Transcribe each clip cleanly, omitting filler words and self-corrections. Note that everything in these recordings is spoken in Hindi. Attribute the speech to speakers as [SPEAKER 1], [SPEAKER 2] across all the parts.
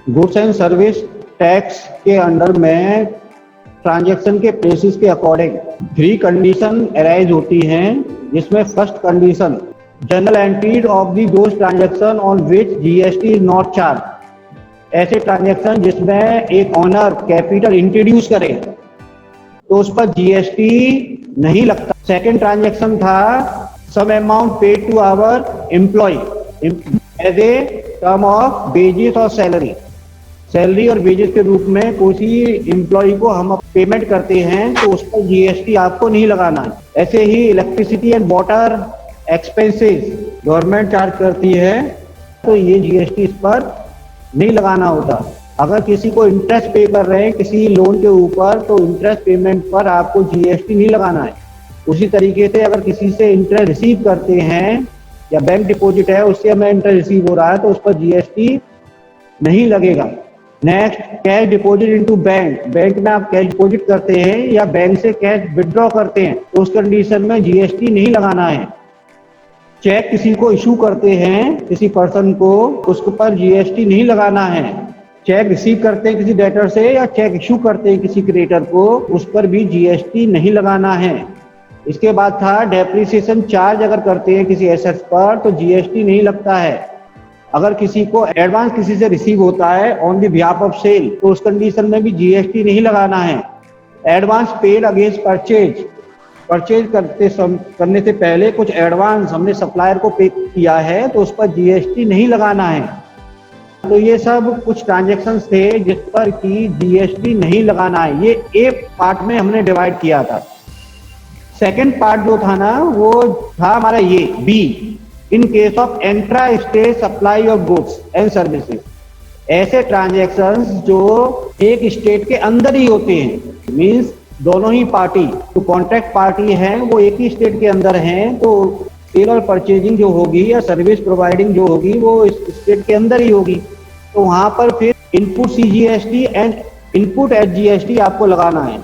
[SPEAKER 1] गुड्स एंड सर्विस टैक्स के अंडर में ट्रांजैक्शन के प्लेसेस के अकॉर्डिंग 3 कंडीशन अराइज होती हैं, जिसमें first condition general entries of the those transaction on which GST is not charge. ऐसे ट्रांजैक्शन जिसमें एक ऑनर कैपिटल इंट्रोड्यूस करे तो उस पर जीएसटी नहीं लगता। सेकंड ट्रांजैक्शन था some amount paid to our employ as a term of wages और सैलरी। सैलरी और वेजेस के रूप में किसी एम्प्लॉय को हम पेमेंट करते हैं तो उस पर जीएसटी आपको नहीं लगाना है। ऐसे ही electricity and water expenses government charge करती है तो ये जीएसटी इस पर नहीं लगाना होता। अगर किसी को इंटरेस्ट पे कर रहे हैं किसी लोन के ऊपर तो इंटरेस्ट पेमेंट पर आपको जीएसटी नहीं लगाना है। उसी तरीके से अगर किसी से इंटरेस्ट रिसीव करते हैं या बैंक डिपॉजिट है उससे हमें इंटरेस्ट रिसीव हो रहा है तो उस पर जीएसटी नहीं लगेगा। Next, cash deposit into bank. Bank में आप कैश डिपॉजिट करते हैं या बैंक से कैश विड्रॉ करते हैं तो उस कंडीशन में जीएसटी नहीं लगाना है। चेक किसी को इशू करते हैं किसी पर्सन को, उसके ऊपर जीएसटी नहीं लगाना है। चेक रिसीव करते हैं किसी डेटर से या चेक इशू करते हैं किसी क्रेडिटर को, उस पर भी जीएसटी नहीं लगाना है। इसके बाद था डेप्रिसिएशन चार्ज अगर करते हैं किसी एसेट्स पर तो जीएसटी नहीं लगता है। अगर किसी को एडवांस किसी से रिसीव होता है on the behalf of sale तो उस कंडीशन में भी जीएसटी नहीं लगाना है। Advance paid against purchase, purchase करने से पहले कुछ एडवांस हमने सप्लायर को पे किया है तो उस पर जीएसटी नहीं लगाना है। तो ये सब कुछ ट्रांजैक्शंस थे जिस पर की जीएसटी नहीं लगाना है। ये एक पार्ट में हमने डिवाइड किया था। सेकंड पार्ट जो था ना वो था हमारा ये B, in case of intra state supply of goods and services. ऐसे ट्रांजैक्शंस जो एक स्टेट के अंदर ही होते हैं, मींस दोनों ही पार्टी जो कॉन्ट्रैक्ट पार्टी हैं वो एक ही स्टेट के अंदर हैं तो सेल और परचेजिंग जो होगी या सर्विस प्रोवाइडिंग जो होगी वो इस स्टेट के अंदर ही होगी। तो वहां पर फिर input CGST and input HGST आपको लगाना है।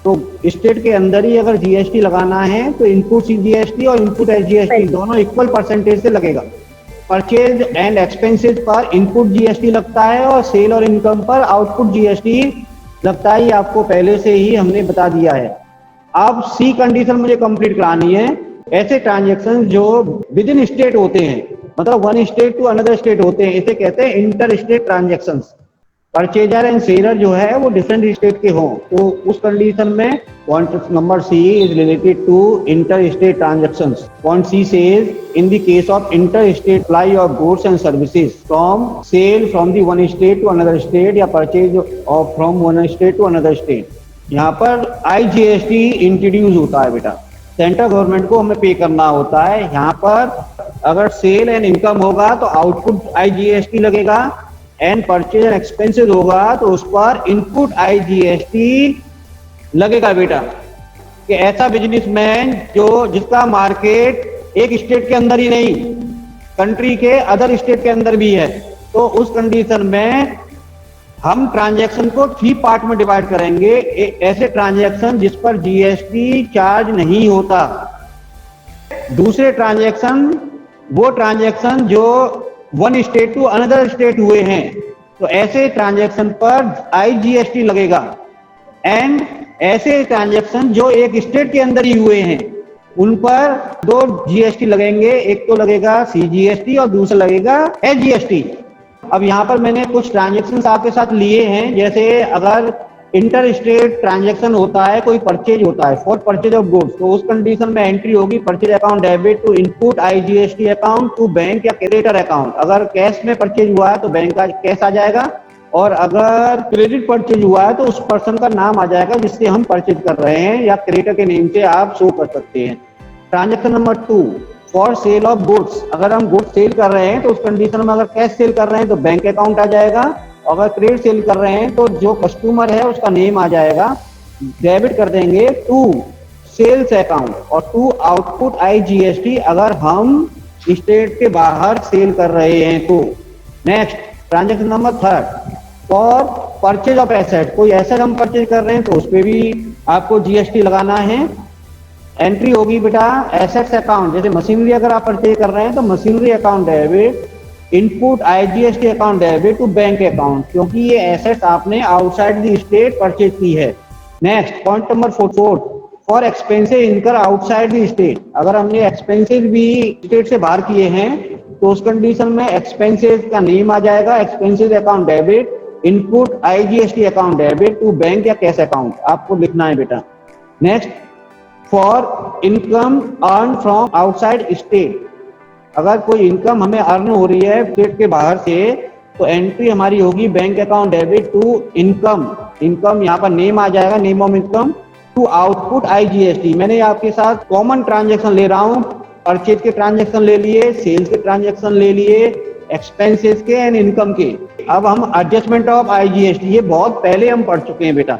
[SPEAKER 1] तो स्टेट के अंदर ही अगर जीएसटी लगाना है तो इनपुट सीजीएसटी और इनपुट एचजीएसटी दोनों इक्वल परसेंटेज से लगेगा। परचेज एंड एक्सपेंसेस पर इनपुट जीएसटी लगता है और सेल और इनकम पर आउटपुट जीएसटी लगता है। आपको पहले से ही हमने बता दिया है। अब सी कंडीशन मुझे कंप्लीट करानी है। ऐसे ट्रांजैक्शन जो विद इन स्टेट होते हैं, मतलब one state to another state होते हैं, इसे कहते हैं inter state transactions. Purchaser and seller जो है वो डिफरेंट स्टेट के हों तो उस कंडीशन में point number C is related to inter state transactions. Point C says in the case of inter state supply of goods and services from sale from the one state to another state या purchase of from one state to another state. यहाँ पर आईजीएसटी इंट्रोड्यूस होता है बेटा, सेंट्रल गवर्नमेंट को हमें पे करना होता है। यहाँ पर अगर सेल एंड इनकम होगा तो आउटपुट आईजीएसटी लगेगा एंड परचेज एंड एक्सपेंसेस होगा तो उस पर इनपुट आईजीएसटी लगेगा बेटा। कि ऐसा बिजनेसमैन जो जिसका मार्केट एक स्टेट के अंदर ही नहीं कंट्री के अदर स्टेट के अंदर भी है तो उस कंडीशन में हम ट्रांजैक्शन को 3 पार्ट में डिवाइड करेंगे। ऐसे ट्रांजैक्शन जिस पर जीएसटी चार्ज नहीं होता। दूसरे ट्रांजैक्शन वो ट्रांजैक्शन जो one state to another state हुए हैं तो ऐसे ट्रांजैक्शन पर आईजीएसटी लगेगा। एंड ऐसे ट्रांजैक्शन जो एक स्टेट के अंदर ही हुए हैं उन पर 2 जीएसटी लगेंगे, एक तो लगेगा सीजीएसटी और दूसरा लगेगा एचजीएसटी। अब यहाँ पर मैंने कुछ ट्रांजैक्शंस आपके साथ लिए हैं। जैसे अगर इंटर स्टेट ट्रांजैक्शन होता है, कोई परचेज होता है फॉर परचेज ऑफ गुड्स तो उस कंडीशन में एंट्री होगी purchase account debit to input IGST account to bank या क्रेडिटर अकाउंट। अगर कैश में परचेज हुआ है तो बैंक का कैश आ जाएगा और अगर क्रेडिट परचेज हुआ है तो उस पर्सन का नाम आ जाएगा जिससे हम परचेज कर रहे हैं या क्रेडिटर के नेम से आप शो कर सकते हैं। Transaction number 2 for sale of goods. अगर हम गुड्स सेल कर रहे हैं तो उस कंडीशन में अगर कैश सेल कर रहे हैं तो बैंक अकाउंट आ जाएगा। अगर क्रेडिट सेल कर रहे हैं तो जो कस्टमर है उसका नेम आ जाएगा, डेबिट कर देंगे टू सेल्स अकाउंट और टू आउटपुट आईजीएसटी अगर हम स्टेट के बाहर सेल कर रहे हैं तो। Next transaction number 3 for purchase of asset. कोई एसेट हम परचेज कर रहे हैं तो उस पर भी आपको जीएसटी लगाना है। एंट्री होगी बेटा एसेट्स अकाउंट। जैसे मशीनरी अगर आप परचेज कर रहे हैं तो machinery account debit input IGST account debit to bank account, क्योंकि ये एसेट्स आपने आउटसाइड द स्टेट परचेज की है। Next point number 4, for expenses इनकर आउटसाइड द स्टेट, अगर हमने एक्सपेंसेस भी स्टेट से बाहर किए हैं तो उस कंडीशन में एक्सपेंसेस का नेम आ जाएगा, expenses account debit, input IGST account debit to bank या कैश अकाउंट आपको लिखना है बेटा। Next for income earn from outside state, अगर कोई इनकम हमें अर्न हो रही है स्टेट के बाहर से तो एंट्री हमारी होगी bank account debit to income, income यहाँ पर नेम आ जाएगा, name of income, to output IGST. मैंने आपके साथ कॉमन ट्रांजैक्शन ले रहा हूँ, परचेज के ट्रांजैक्शन ले लिए, सेल्स के ट्रांजैक्शन ले लिए, एक्सपेंसेस के एंड इनकम के। अब हम एडजस्टमेंट ऑफ आईजीएसटी, ये बहुत पहले हम पढ़ चुके हैं बेटा।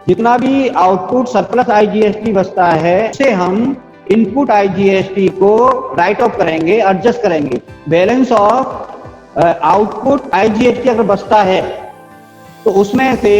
[SPEAKER 1] जितना भी आउटपुट सरप्लस आईजीएसटी बचता है उसे हम इनपुट आईजीएसटी को राइट ऑफ करेंगे, एडजस्ट करेंगे। बैलेंस ऑफ आउटपुट आईजीएसटी अगर बचता है तो उसमें से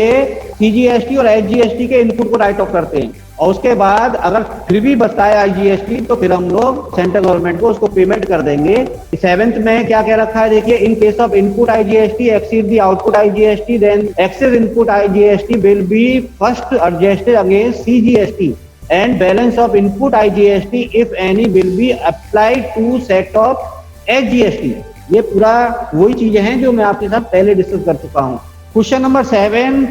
[SPEAKER 1] सीजीएसटी और एचजीएसटी के इनपुट को राइट ऑफ करते हैं, और उसके बाद अगर फिर भी बचता है आईजीएसटी तो फिर हम लोग सेंट्रल गवर्नमेंट को उसको पेमेंट कर देंगे। 7th में क्या कह रखा है देखिए, in case of input IGST exceed the output IGST then excess input IGST will be first adjusted against CGST and balance of input IGST if any will be applied to set of HGST। ये पूरा वही चीजें हैं जो मैं आपके साथ पहले डिस्कस कर चुका हूं। क्वेश्चन नंबर 7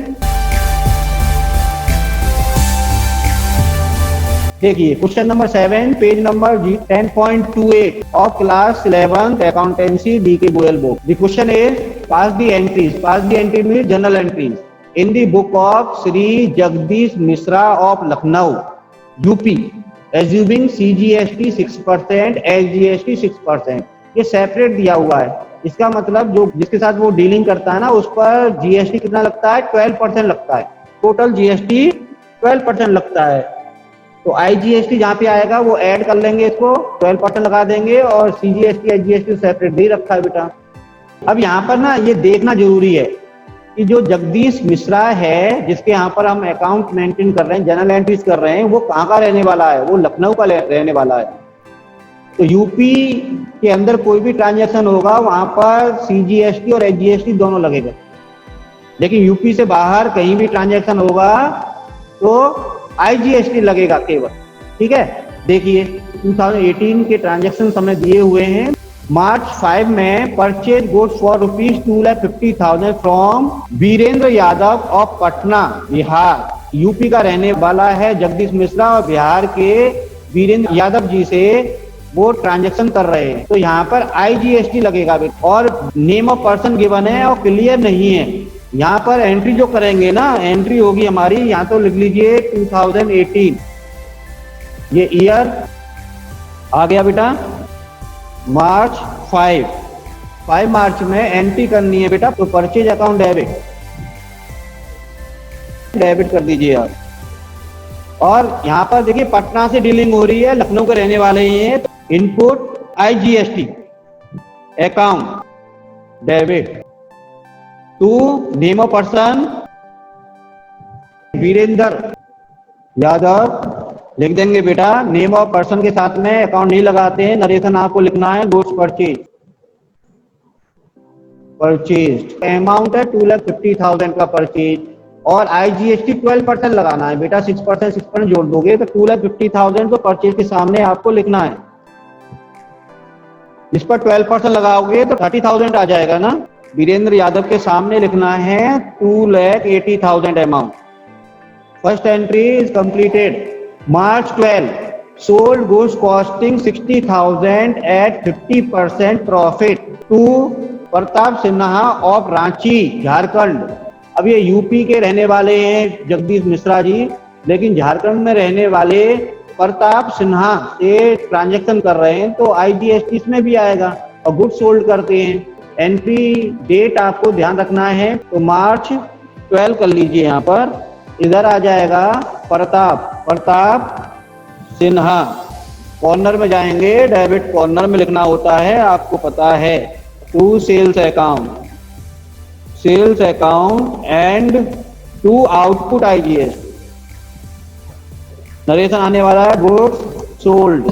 [SPEAKER 1] देखिए, question number 7 page number 10.28 of class 11th accountancy D K Goyal book. The question is pass the entries, pass the entry mean journal entries in the book of Shri Jagdish Mishra of Lucknow UP assuming CGST 6%, SGST 6%। ये सेपरेट दिया हुआ है, इसका मतलब जो जिसके साथ वो डीलिंग करता है ना उस पर जीएसटी कितना लगता है, 12% लगता है, टोटल जीएसटी 12% लगता है। तो आईजीएसटी जहाँ पे आएगा वो ऐड कर लेंगे, इसको 12% लगा देंगे, और सीजीएसटी एचजीएसटी सेपरेट दे रखा है बेटा। अब यहाँ पर ना ये देखना जरूरी है कि जो जगदीश मिश्रा है जिसके यहाँ पर हम अकाउंट मेंटेन कर रहे हैं, जनरल एंट्रीज कर रहे हैं, वो कहाँ का रहने वाला है, वो लखनऊ का रहने वाला है। तो यूपी के अंदर कोई भी ट्रांजैक्शन होगा वहां पर सीजीएसटी और एचजीएसटी दोनों लगेगा, लेकिन यूपी से बाहर कहीं भी ट्रांजैक्शन होगा तो आईजीएसटी लगेगा केवल। ठीक है, देखिए 2018 के ट्रांजैक्शन हमने दिए हुए हैं। मार्च 5 में purchase goods for ₹2,50,000 from Virendra Yadav of Patna Bihar. UP का रहने वाला है जगदीश मिश्रा और बिहार के वीरेंद्र यादव जी से वो ट्रांजैक्शन कर रहे हैं, तो यहाँ पर आईजीएसटी लगेगा और नेम ऑफ पर्सन गिवन है और क्लियर नहीं है। यहाँ पर एंट्री जो करेंगे ना, एंट्री होगी हमारी, यहाँ तो लिख लीजिए 2018, ये ईयर आ गया बेटा, मार्च 5 मार्च में एंट्री करनी है बेटा। तो परचेज अकाउंट डेबिट कर दीजिए आप। और यहाँ पर देखिए पटना से डीलिंग हो रही है, लखनऊ के रहने वाले ही हैं, तो input IGST account debit to name of person Virendra Yadav लिख देंगे बेटा। नेम ऑफ पर्सन के साथ में अकाउंट नहीं लगाते हैं, नरेशन आपको लिखना है गुड्स परचेज अमाउंट है 2,50,000 का परचेज, और आईजीएसटी 12% लगाना है बेटा, 6% जोड़ दोगे तो 2,50,000 तो परचेज के सामने आपको लिखना है। इस पर 12% लगाओगे तो 30,000 आ जाएगा ना। वीरेंद्र यादव के सामने लिखना है 2,80,000 amount. First entry is completed. March 12, sold goods costing 60,000 at 50% profit to Pratap Sinha of Ranchi Jharkhand. अब ये यूपी के रहने वाले हैं जगदीश मिश्रा जी, लेकिन झारखंड में रहने वाले प्रताप सिन्हा से ट्रांजैक्शन कर रहे हैं, तो आईजीएसटी इसमें भी आएगा और गुड्स सोल्ड करते हैं। एंट्री डेट आपको ध्यान रखना है, तो मार्च 12 कर लीजिए, यहाँ पर इधर आ जाएगा प्रताप सिन्हा। कॉर्नर में जाएंगे, डेबिट कॉर्नर में लिखना होता है, आपको पता है, to sales account and to output IGST. Narration आने वाला है गुड्स सोल्ड।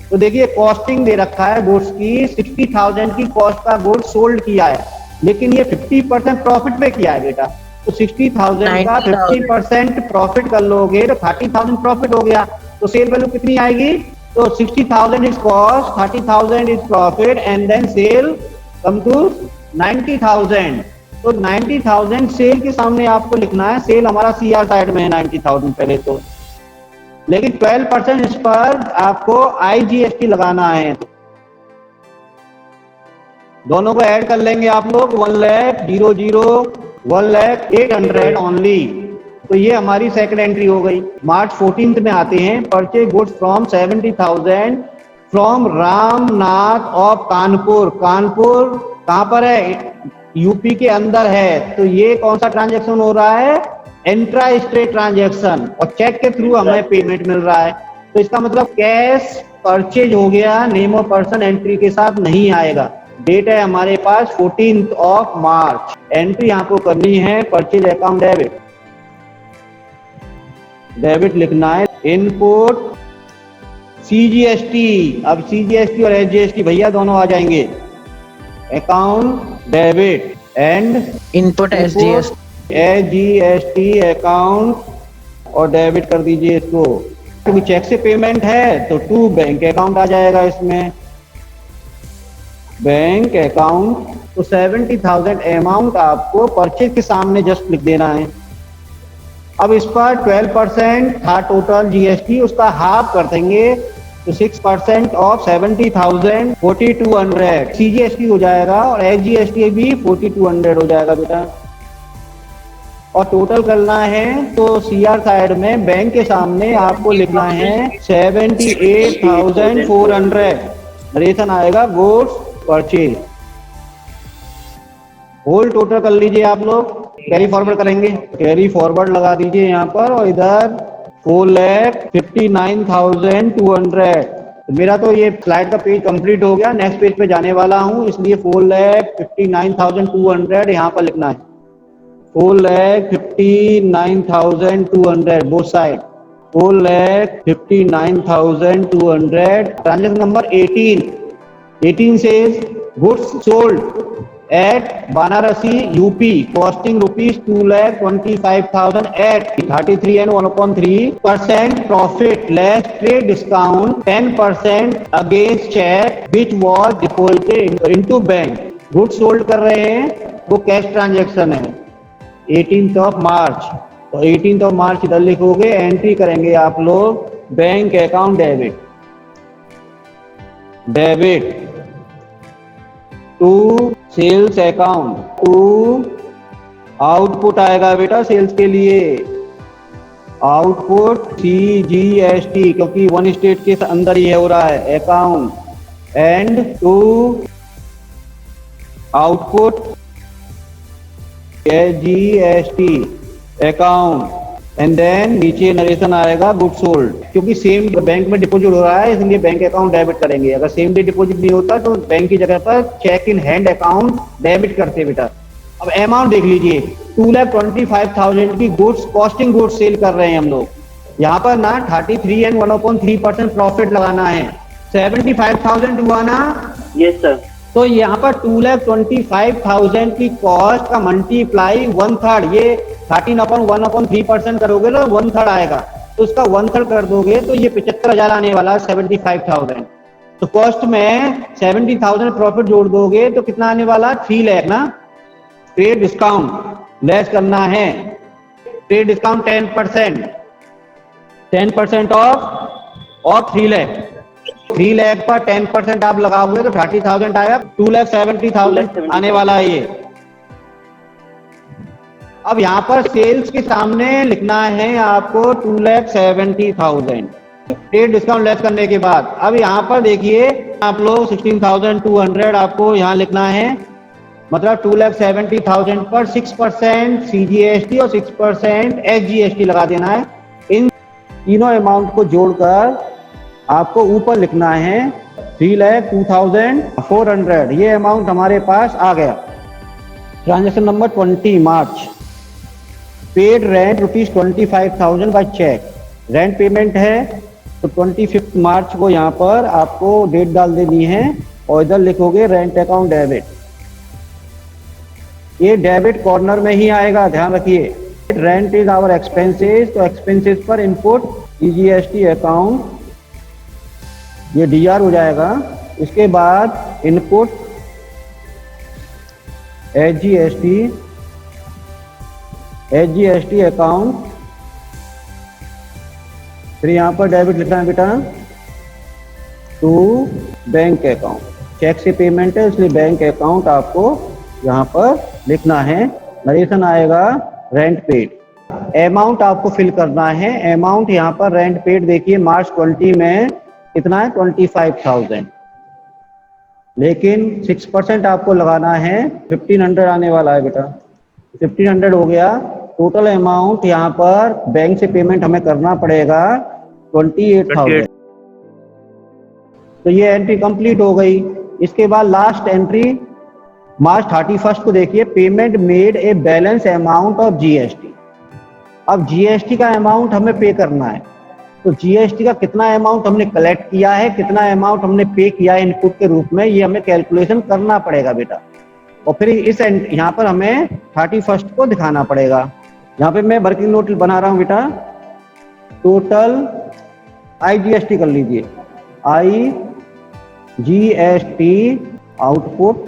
[SPEAKER 1] तो तो देखिए कॉस्टिंग दे रखा है गुड्स की, 60,000 की कॉस्ट का गुड्स सोल्ड किया है, लेकिन ये 50% प्रॉफिट पे किया है बेटा। तो 60,000 का 50% प्रॉफिट कर लोगे तो 30,000 प्रॉफिट हो गया। तो सेल वैल्यू कितनी आएगी? तो 60,000 is cost, 30,000 is profit and then sale come to 90,000। तो 90,000 सेल के सामने आपको लिखना है, सेल हमारा सीआर साइड में है 90,000 पहले तो, लेकिन 12% इस पर आपको आईजीएसटी लगाना है। दोनों को ऐड कर लेंगे आप लोग, 1,00,000 ओनली। तो ये हमारी सेकंड एंट्री हो गई। मार्च 14 में आते हैं, purchase goods from 70,000 from Ramnath of Kanpur. Kanpur कहां पर है? यूपी के अंदर है। तो ये कौन सा ट्रांजेक्शन हो रहा है? इंट्रा स्टेट ट्रांजेक्शन, और चेक के थ्रू हमें पेमेंट मिल रहा है। तो इसका मतलब कैश परचेज हो गया, नेम ऑफ पर्सन एंट्री के साथ नहीं आएगा। डेट है हमारे पास 14 मार्च। एंट्री आपको करनी है परचेज अकाउंट डेबिट। डेबिट लिखना है, इनपुट सीजीएसटी। अब सीजीएसटी और एसजीएसटी भैया दोनों आ जाएंगे। Account debit and
[SPEAKER 2] input
[SPEAKER 1] SGST account, और डेबिट कर दीजिए इसको। क्योंकि चेक से पेमेंट है तो टू बैंक अकाउंट आ जाएगा इसमें, बैंक अकाउंट। तो 70,000 अमाउंट आपको परचेज के सामने जस्ट लिख देना है। अब इस पर 12% था टोटल जीएसटी, उसका हाफ कर देंगे तो 6% ऑफ 70,000 4200 सीजीएसटी हो जाएगा, और एसजीएसटी भी 4200 हो जाएगा बेटा। और टोटल करना है तो सीआर साइड में बैंक के सामने आपको लिखना है 78,400। नरेशन आएगा गुड्स परचेज। होल टोटल कर लीजिए आप लोग, कैरी फॉरवर्ड करेंगे, कैरी फॉरवर्ड लगा दीजिए यहाँ पर, और इधर 4,59,200। मेरा तो ये स्लाइड का पेज कंप्लीट हो गया, नेक्स्ट पेज पे जाने वाला हूँ, इसलिए 4,59,200 यहाँ पर लिखना है। 4,59,200 both side, 4,59,200। Transaction number 18 says goods sold at Banarasi UP costing rupees 2,25,000 at 33 and 1/3% profit less trade discount 10% against check which was deposited into bank। Goods sold कर रहे हैं, वो कैश ट्रांजेक्शन है 18 मार्च। तो 18 मार्च इधर लिखोगे, एंट्री करेंगे आप लोग bank account debit to sales account, to output आएगा बेटा सेल्स के लिए, आउटपुट सीजीएसटी, क्योंकि वन स्टेट के अंदर ही हो रहा है account, and to output SGST account, and then नीचे नरेशन आएगा गुड सोल्ड। क्योंकि सेम बैंक में डिपॉजिट हो रहा है इसलिए बैंक अकाउंट डेबिट करेंगे। अगर सेम डे डिपॉजिट नहीं होता तो बैंक की जगह पर cheque in hand account debit करते बेटा। अब अमाउंट देख लीजिए, 2,25,000 की गुड्स, कॉस्टिंग गुड्स सेल कर रहे हैं हम लोग। यहाँ पर ना 33 and 1/3% प्रॉफिट लगाना है। 75,000 हुआ ना?
[SPEAKER 3] Yes sir.
[SPEAKER 1] तो यहाँ पर 2,25,000 की कॉस्ट का मल्टीप्लाई 1/3, ये 13/1/3% करोगे तो 1/3 आएगा, तो उसका 1/3 कर दोगे तो ये 75,000 आने वाला 75,000। तो कॉस्ट में 70,000 प्रॉफिट जोड़ दोगे तो कितना आने वाला? 3 लाख ना। ट्रेड डिस्काउंट लेस करना है, trade discount 10% of 3 lakh. 3 lakh पर 10% आप लगाओगे तो 30,000 आएगा, 2,70,000 आने वाला है ये। अब यहाँ पर सेल्स के सामने लिखना है आपको 2,70,000 ट्रेड डिस्काउंट लेस करने के बाद। अब यहाँ पर देखिए आप लोग 16,200 आपको यहाँ लिखना है, मतलब 2,70,000 पर 6% सीजीएसटी और 6% एसजीएसटी लगा देना है। इन तीनों अमाउंट को जोड़कर आपको ऊपर लिखना है 3,02,400। ये अमाउंट हमारे पास आ गया। Transaction number 20 March, paid rent ₹25,000 by cheque. Rent payment है तो 25 मार्च को यहाँ पर आपको डेट डाल देनी है और इधर लिखोगे रेंट अकाउंट डेबिट। ये डेबिट कॉर्नर में ही आएगा, ध्यान रखिए। रेंट इज आवर एक्सपेंसेस, तो एक्सपेंसेस पर इनपुट जीएसटी अकाउंट, ये डीआर हो जाएगा। इसके बाद इनपुट एचजीएसटी अकाउंट, फिर यहाँ पर डेबिट लिखना है बेटा टू बैंक अकाउंट। चेक से पेमेंट है इसलिए बैंक अकाउंट आपको यहाँ पर लिखना है। नरेशन आएगा रेंट पेड। अमाउंट आपको फिल करना है। अमाउंट यहाँ पर रेंट पेड देखिए मार्च 20 में कितना है 25,000, लेकिन 6% आपको लगाना है, 1500 आने वाला है बेटा। 1500 हो गया। टोटल अमाउंट यहाँ पर बैंक से पेमेंट हमें करना पड़ेगा 28,000। तो ये एंट्री कंप्लीट हो गई। इसके बाद लास्ट एंट्री मार्च 31 को देखिए, payment made a balance amount of GST. अब जीएसटी का अमाउंट हमें पे करना है, तो जीएसटी का कितना अमाउंट हमने कलेक्ट किया है, कितना अमाउंट हमने पे किया है इनपुट के रूप में, ये हमें कैलकुलेशन करना पड़ेगा बेटा। और फिर इस यहाँ पर हमें 31 को दिखाना पड़ेगा। यहाँ पे मैं वर्किंग नोट बना रहा हूँ बेटा। टोटल आईजीएसटी कर लीजिए, आईजीएसटी आउटपुट।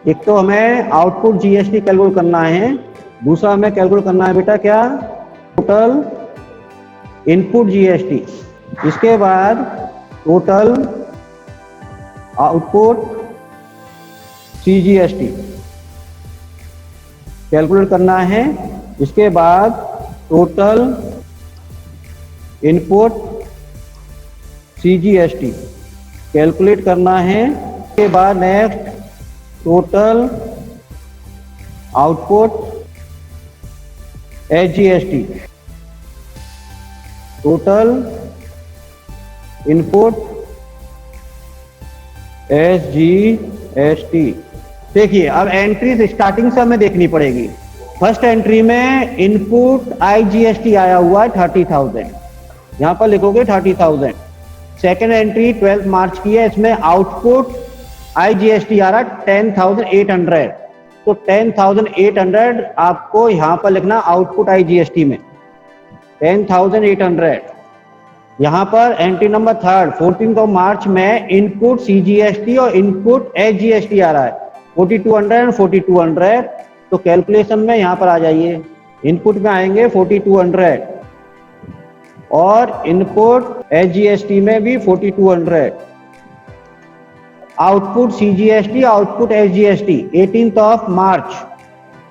[SPEAKER 1] एक तो हमें आउटपुट जीएसटी कैलकुलेट करना है, दूसरा हमें कैलकुलेट करना है बेटा क्या, टोटल इनपुट जीएसटी। इसके बाद टोटल आउटपुट सीजीएसटी कैलकुलेट करना है। इसके बाद टोटल इनपुट सीजीएसटी कैलकुलेट करना है। इसके बाद next total output HGST, total input SGST. देखिए अब एंट्रीज स्टार्टिंग से हमें देखनी पड़ेगी। फर्स्ट एंट्री में इनपुट आईजीएसटी आया हुआ है 30,000, यहाँ पर लिखोगे 30,000। सेकेंड एंट्री 12 मार्च की है, इसमें आउटपुट आईजीएसटी आ रहा है 10,800, तो 10,800 आपको यहाँ पर लिखना आउटपुट आईजीएसटी में 10,800। यहाँ पर एंट्री नंबर थर्ड 14 मार्च में इनपुट सीजीएसटी और इनपुट एचजीएसटी आ रहा है 4,200 और 4,200, तो कैलकुलेशन में यहाँ पर आ जाइए। इनपुट में आएंगे 4,200 और इनपुट एचजीएसटी में भी 4,200। आउटपुट सीजीएसटी आउटपुट एचजीएसटी 18 मार्च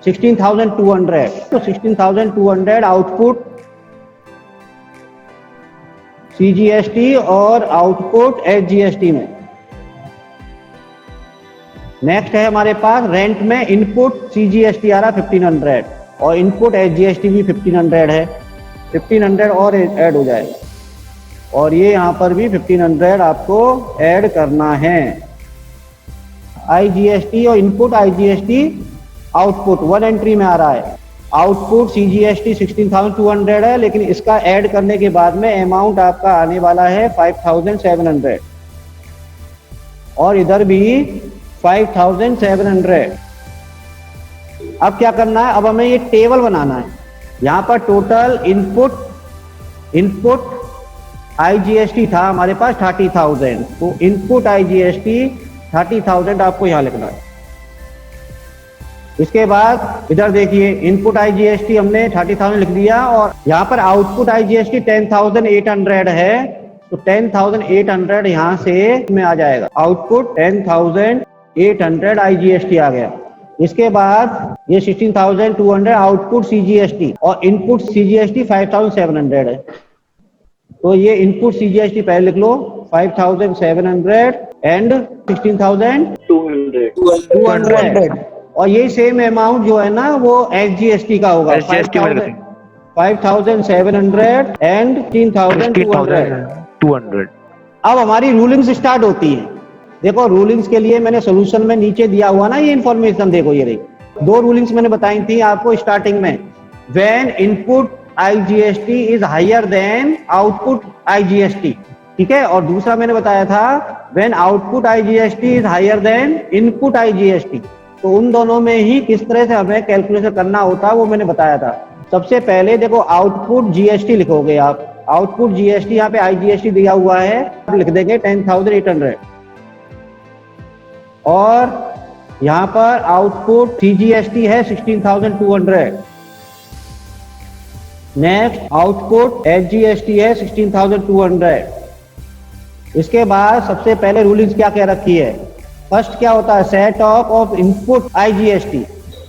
[SPEAKER 1] 16,200, तो 16,200 आउटपुट सीजीएसटी और आउटपुट एचजीएसटी में। नेक्स्ट है हमारे पास रेंट में इनपुट सीजीएसटी आ रहा 1,500 और इनपुट एचजीएसटी भी 1,500 है, 1,500 और ऐड हो जाएगा और ये यहाँ पर भी 1,500 आपको ऐड करना है। आईजीएसटी और input IGST output one entry में आ रहा है। आउटपुट सीजीएसटी 16,200 है, लेकिन इसका ऐड करने के बाद में अमाउंट आपका आने वाला है 5,700 और इधर भी 5,700। अब क्या करना है, अब हमें ये टेबल बनाना है। यहाँ पर टोटल इनपुट आईजीएसटी था हमारे पास 30,000, तो इनपुट आईजीएसटी 30,000 आपको यहाँ लिखना है। इसके बाद इधर देखिए इनपुट आईजीएसटी हमने 30,000 लिख दिया और यहाँ पर आउटपुट आईजीएसटी 10,800 है, तो 10,800 यहाँ से में आ जाएगा। आउटपुट 10,800 आईजीएसटी आ गया। इसके बाद ये 16,200 आउटपुट सीजीएसटी और इनपुट सीजीएसटी 5,700 है, तो ये इनपुट सीजीएसटी पहले लिख लो 5,700 एंड 16,200 और ये सेम अमाउंट जो है ना वो एचजीएसटी का होगा 5,700 एंड 16,200। अब हमारी रूलिंग्स स्टार्ट होती है। देखो रूलिंग्स के लिए मैंने सोल्यूशन में नीचे दिया हुआ ना ये इन्फॉर्मेशन, देखो ये रही 2 रूलिंग्स मैंने बताई थी आपको स्टार्टिंग में। When input IGST is higher than output IGST, ठीक है। और दूसरा मैंने बताया था when output IGST is higher than input IGST, तो उन दोनों में ही किस तरह से हमें कैलकुलेशन करना होता है वो मैंने बताया था। सबसे पहले देखो आउटपुट GST लिखोगे आप, आउटपुट GST, यहाँ पे IGST दिया हुआ है, आप लिख देंगे 10,800, और यहाँ पर आउटपुट CGST है 16,200, नेक्स्ट आउटपुट SGST है 16,200। इसके बाद सबसे पहले रूलिंग्स क्या कह रखी है, फर्स्ट क्या होता है, set of input IGST,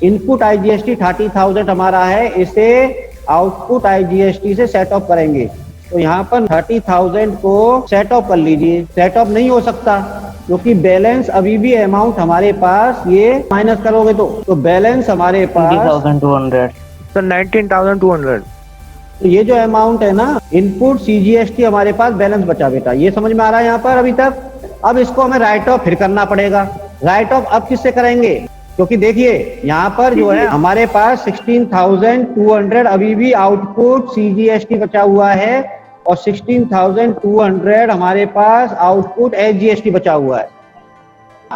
[SPEAKER 1] input IGST 30,000 हमारा है, इसे आउटपुट IGST से सेट ऑफ करेंगे। तो यहाँ पर 30,000 को सेट ऑफ कर लीजिए, सेट ऑफ नहीं हो सकता क्योंकि बैलेंस अभी भी अमाउंट हमारे पास, ये माइनस करोगे तो बैलेंस हमारे पास
[SPEAKER 2] 20,200,
[SPEAKER 3] सर 19,200।
[SPEAKER 1] तो ये जो अमाउंट है ना, इनपुट CGST हमारे पास बैलेंस बचा बेटा, ये समझ में आ रहा है यहाँ पर अभी तक। अब इसको हमें राइट ऑफ फिर करना पड़ेगा। राइट ऑफ अब किससे करेंगे, क्योंकि देखिए यहाँ पर जो है हमारे पास 16,200 अभी भी आउटपुट CGST बचा हुआ है और 16,200 हमारे पास आउटपुट SGST बचा हुआ है।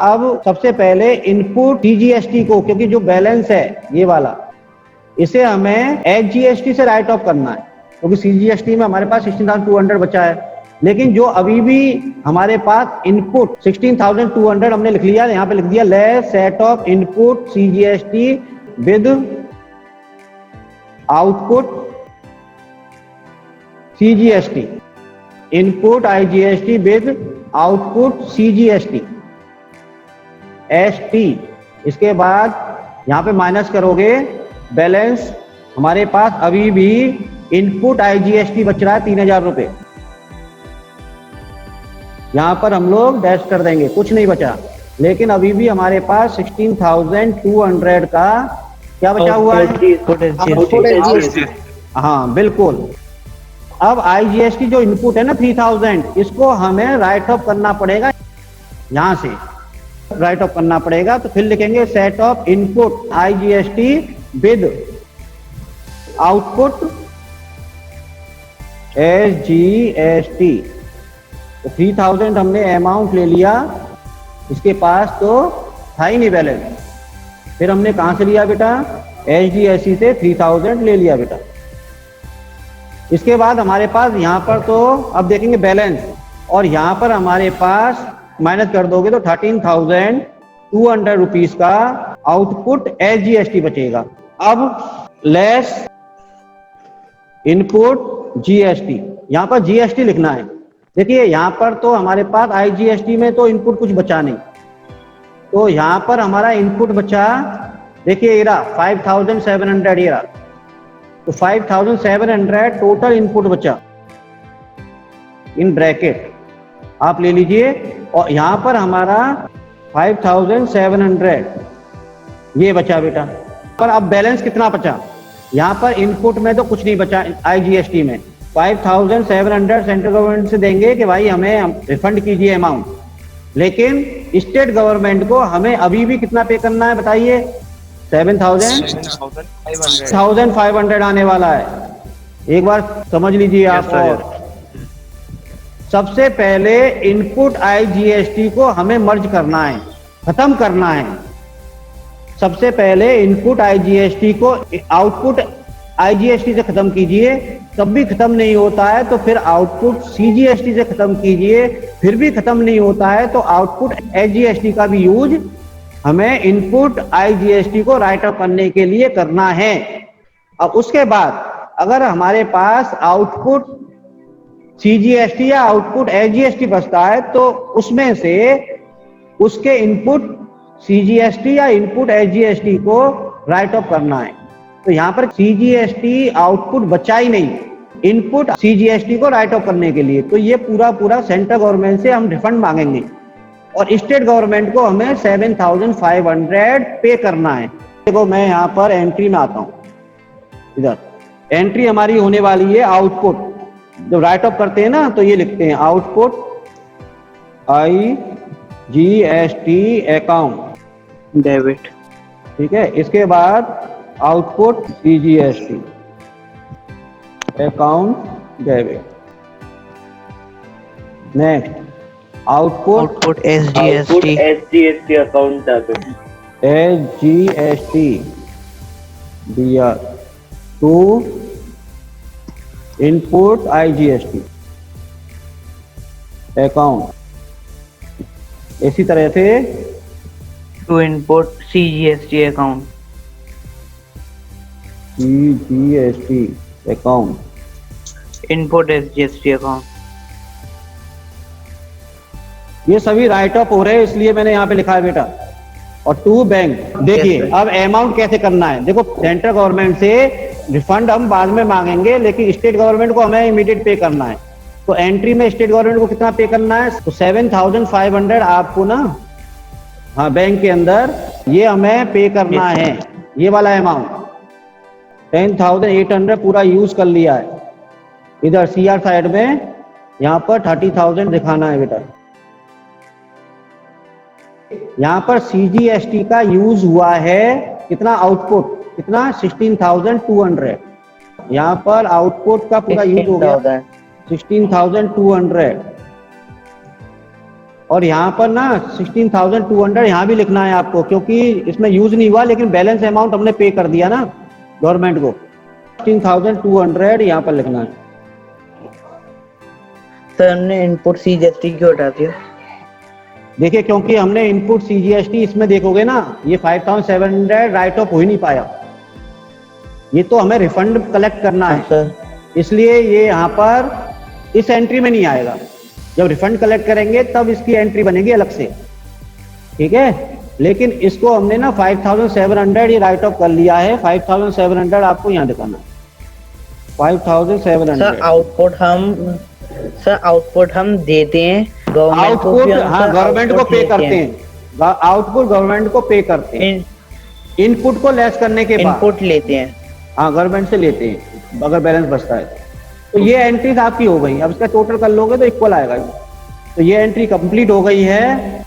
[SPEAKER 1] अब सबसे पहले इनपुट CGST को, क्योंकि जो बैलेंस है ये वाला, इसे हमें SGST से राइट ऑफ करना है, क्योंकि CGST में हमारे पास 16,200 बचा है। लेकिन जो अभी भी हमारे पास इनपुट 16,200 हमने लिख लिया, यहाँ पे लिख दिया less set of input CGST with output CGST, input IGST with output CGST ST। इसके बाद यहाँ पे माइनस करोगे, बैलेंस हमारे पास अभी भी इनपुट IGST बच रहा है 3,000 रुपए, यहाँ पर हम लोग डैश कर देंगे, कुछ नहीं बचा। लेकिन अभी भी हमारे पास 16,200 का क्या बचा हुआ है, हाँ बिल्कुल। अब IGST जो इनपुट है ना 3,000, इसको हमें राइट ऑफ करना पड़ेगा, यहाँ से राइट ऑफ करना पड़ेगा। तो फिर लिखेंगे set of input IGST with output SGST। तो 3,000 हमने अमाउंट ले लिया, इसके पास तो था ही नहीं बैलेंस, फिर हमने कहां से लिया बेटा, SGST से 3,000 ले लिया बेटा। इसके बाद हमारे पास यहाँ पर तो अब देखेंगे बैलेंस, और यहाँ पर हमारे पास माइनस कर दोगे तो 13,200 रुपीज का आउटपुट SGST बचेगा। अब लेस इनपुट GST, यहाँ पर GST लिखना है। देखिए यहाँ पर तो हमारे पास IGST में तो इनपुट कुछ बचा नहीं, तो यहाँ पर हमारा इनपुट बचा, देखिए ये रहा 5,700, ये रहा, तो 5,700 टोटल इनपुट बचा इन ब्रैकेट आप ले लीजिए। और यहाँ पर हमारा 5,700 ये बचा बेटा। पर अब बैलेंस कितना बचा, यहाँ पर इनपुट में तो कुछ नहीं बचा, IGST में 5,700 सेंट्रल गवर्नमेंट से देंगे कि भाई हमें रिफंड कीजिए अमाउंट, लेकिन स्टेट गवर्नमेंट को हमें अभी भी कितना पे करना है बताइए, 7,500 आने वाला है। एक बार समझ लीजिए आप। और सबसे पहले इनपुट IGST को हमें मर्ज करना है, खत्म करना है। सबसे पहले इनपुट IGST को आउटपुट IGST से खत्म कीजिए, तब भी खत्म नहीं होता है तो फिर आउटपुट CGST से खत्म कीजिए, फिर भी खत्म नहीं होता है तो आउटपुट SGST का भी यूज हमें इनपुट IGST को राइट अप करने के लिए करना है। अब उसके बाद अगर हमारे पास आउटपुट CGST या आउटपुट SGST बचता है तो उसमें से उसके इनपुट CGST या इनपुट SGST को राइट ऑफ करना है। तो यहाँ पर CGST आउटपुट बचा ही नहीं, इनपुट CGST को राइट ऑफ करने के लिए। तो ये पूरा सेंट्रल गवर्नमेंट से हम रिफंड मांगेंगे और स्टेट गवर्नमेंट को हमें 7,500 पे करना है। देखो मैं यहाँ पर एंट्री में आता हूँ, इधर एंट्री हमारी होने वाली है आउटपुट। जब राइट ऑफ करते हैं ना तो ये लिखते हैं आउटपुट IGST अकाउंट
[SPEAKER 3] डेबिट,
[SPEAKER 1] ठीक है। इसके बाद output CGST, account debit. Next output
[SPEAKER 3] Output SGST.
[SPEAKER 2] SGST account debit.
[SPEAKER 1] SGST दिया टू इनपुट IGST अकाउंट। इसी तरह से
[SPEAKER 3] To input CGST account.
[SPEAKER 1] CGST account.
[SPEAKER 3] Input SGST account.
[SPEAKER 1] ये सभी राइट ऑफ हो रहे हैं, इसलिए मैंने यहाँ पे लिखा है बेटा। और टू बैंक, देखिए
[SPEAKER 3] Yes,
[SPEAKER 1] अब अमाउंट कैसे करना है। देखो सेंट्रल गवर्नमेंट से रिफंड हम बाद में मांगेंगे, लेकिन स्टेट गवर्नमेंट को हमें इमीडिएट पे करना है। तो एंट्री में स्टेट गवर्नमेंट को कितना पे करना है, तो 7,500 आपको ना, हाँ बैंक के अंदर ये हमें पे करना
[SPEAKER 3] Yes,
[SPEAKER 1] है। ये वाला अमाउंट 10,800 पूरा यूज कर लिया है। इधर CR साइड में यहाँ पर 30,000 दिखाना है बेटा। यहाँ पर CGST का यूज हुआ है कितना, आउटपुट कितना 16,200। यहाँ पर आउटपुट का पूरा यूज हो गया 16,200। और यहाँ पर ना 16,200 यहाँ भी लिखना है आपको, क्योंकि इसमें यूज नहीं हुआ, लेकिन बैलेंस अमाउंट हमने पे कर दिया ना गवर्नमेंट को। 16,200 यहाँ पर लिखना है।
[SPEAKER 3] सर हमने इनपुट CGST क्यों हटा दिया?
[SPEAKER 1] देखिए क्योंकि हमने इनपुट CGST इसमें देखोगे ना, ये 5,700 राइट ऑफ हो ही नहीं पाया। ये तो हमें रिफंड कलेक्ट करना है,
[SPEAKER 3] सर
[SPEAKER 1] इसलिए ये यहाँ पर इस एंट्री में नहीं आएगा। जब रिफंड कलेक्ट करेंगे तब इसकी एंट्री बनेगी अलग से, ठीक है। लेकिन इसको हमने ना 5,700 ये राइट ऑफ कर लिया है। 5,700 आपको यहाँ दिखाना है, 5,700।
[SPEAKER 3] सर आउटपुट हम देते हैं गवर्नमेंट को,
[SPEAKER 1] आउटपुट हाँ गवर्नमेंट को पे करते हैं। आउटपुट गवर्नमेंट को पे करते हैं। इनपुट को लेस करने के बाद
[SPEAKER 3] इनपुट लेते हैं,
[SPEAKER 1] हाँ गवर्नमेंट से लेते हैं अगर बैलेंस बचता है तो। ये एंट्रीज आपकी हो गई। अब इसका टोटल कर लोगे तो इक्वल आएगा। तो ये एंट्री कंप्लीट हो गई है।